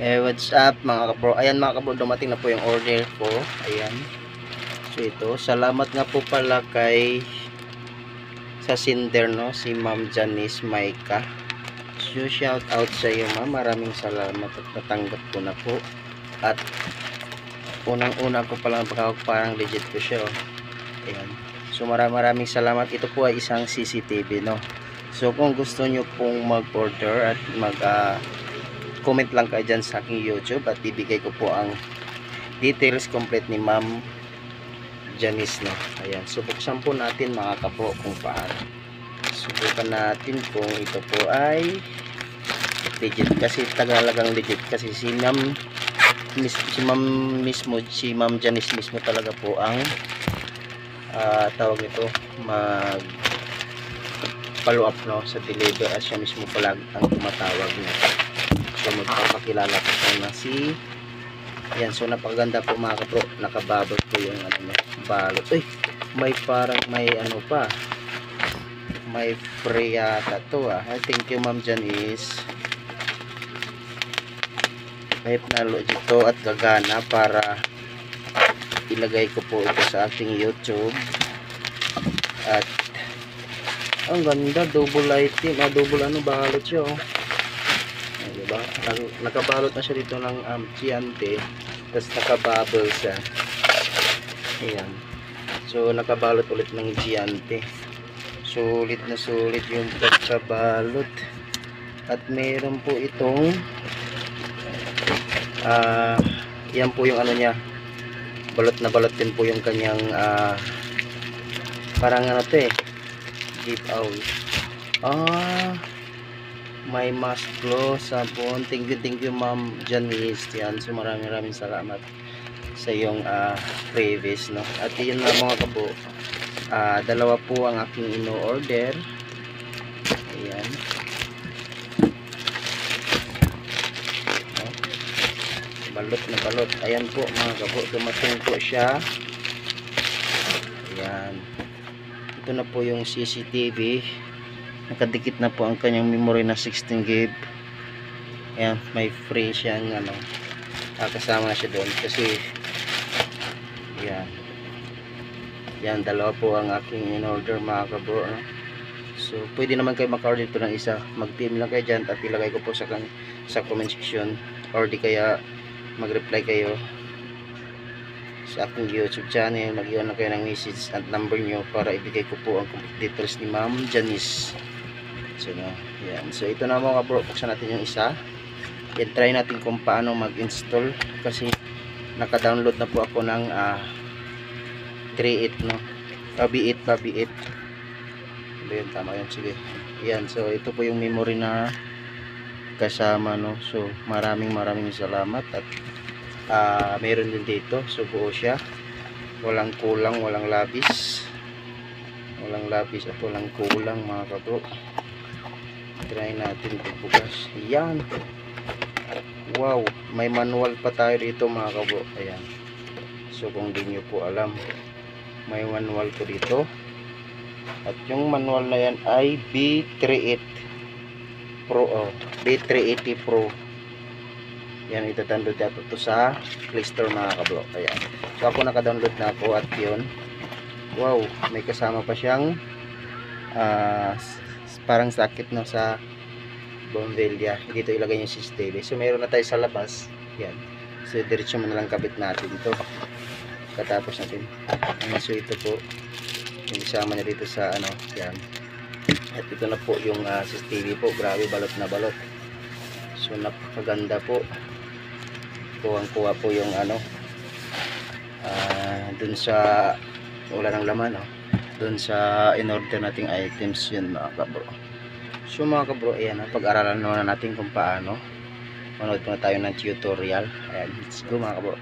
What's up mga kabro? Ayan mga kabro, dumating na po yung order ko. Ayan. So ito, salamat nga po pala kay sa sender, no, si Ma'am Janice Maika. So shout out sa iyo, ma'am. Maraming salamat at natanggap ko na po. At unang-una ko palang parang legit ko siya, oh. Ayan. So maraming salamat. Ito po ay isang CCTV, no. So kung gusto nyo pong mag-order at comment lang kayo dyan sa aking YouTube at ibigay ko po ang details complete ni Ma'am Janice, no. Ayan, so buksan po natin mga kapro kung paano. Subukan natin kung ito po ay legit, kasi tagalagang legit, kasi si Ma'am Janice mismo talaga po ang tawag ito, mag follow up, no, sa deliver, at siya mismo pala ang tumatawag, no. So magpapakilala ko na si, ayan, so napakaganda po mga kapro, nakababot po yung ano, balot. Uy, may parang may ano pa, may free yata to, thank you Ma'am Janice. May panalo dito at gagana para ilagay ko po ito sa ating YouTube. At ang ganda, double item, double ano, balot siya, oh. Diba? Nakabalot na siya dito ng Chianti, tapos nakabubble siya. Ayan. So nakabalot ulit ng Chianti. Sulit na sulit yung pagkabalot. At meron po itong yan po yung ano niya. Balot na balot din po yung kanyang parang ano to, give out. May mask glow, sabon. Thank you Ma'am Janice. Yan, so maraming salamat sa iyong previous, no. At yun na mga kabo, dalawa po ang aking ino-order. Ayan, balot na balot. Ayan po mga kabo, dumating po siya. Ayan, ito na po yung CCTV. Nakadikit na po ang kanyang memory na 16 GB. Ayan, may free siyang ano, kasama na siya doon, kasi yan, yan, dalawa po ang aking in-order mga kabro, no? So pwede naman kayo maka-order ito ng isa. Mag-PM lang kayo dyan at ilagay ko po sa comment section, or di kaya mag-reply kayo sa aking YouTube channel. Mag-iwan na kayo ng message at number nyo para ibigay ko po ang complete details ni Ma'am Janice. So, no, yan. So ito na mga bro, buksan natin yung isa. Yan, try natin kung paano mag-install, kasi naka-download na po ako ng 3.8, no. B8 pa, B8. Yan, tama yan, sige. Yan, so ito po yung memory na kasama, no. So maraming salamat. At meron din dito, so buo siya, walang kulang, walang labis at walang kulang mga kabro. Try natin ito bukas. Yan, wow, may manual pa tayo dito mga kabro. Ayan, so kung di nyo po alam, may manual po dito. At yung manual na yan ay B38 Pro, B380 Pro. Yan, itadownload natin ito sa Play Store mga kabro. Ayan, so ako naka-download na ako. At yun, wow, may kasama pa siyang parang sakit, no, sa bombilya. Dito ilagay yung CCTV. So meron na tayo sa labas. Yan, so diretso mo na lang kabit natin ito katapos natin. So ito po yung isama niya dito sa ano. Yan, at ito na po yung CCTV po. Grabe, balot na balot. So napakaganda po. Kuwang-kuha po yung ano, dun sa wala ng laman, no, dun sa in-order nating items. Yun mga kabro. So mga kabro, ayan, pag-aralan na natin kung paano. Manood muna tayo ng tutorial. Ayan, let's go mga kabro.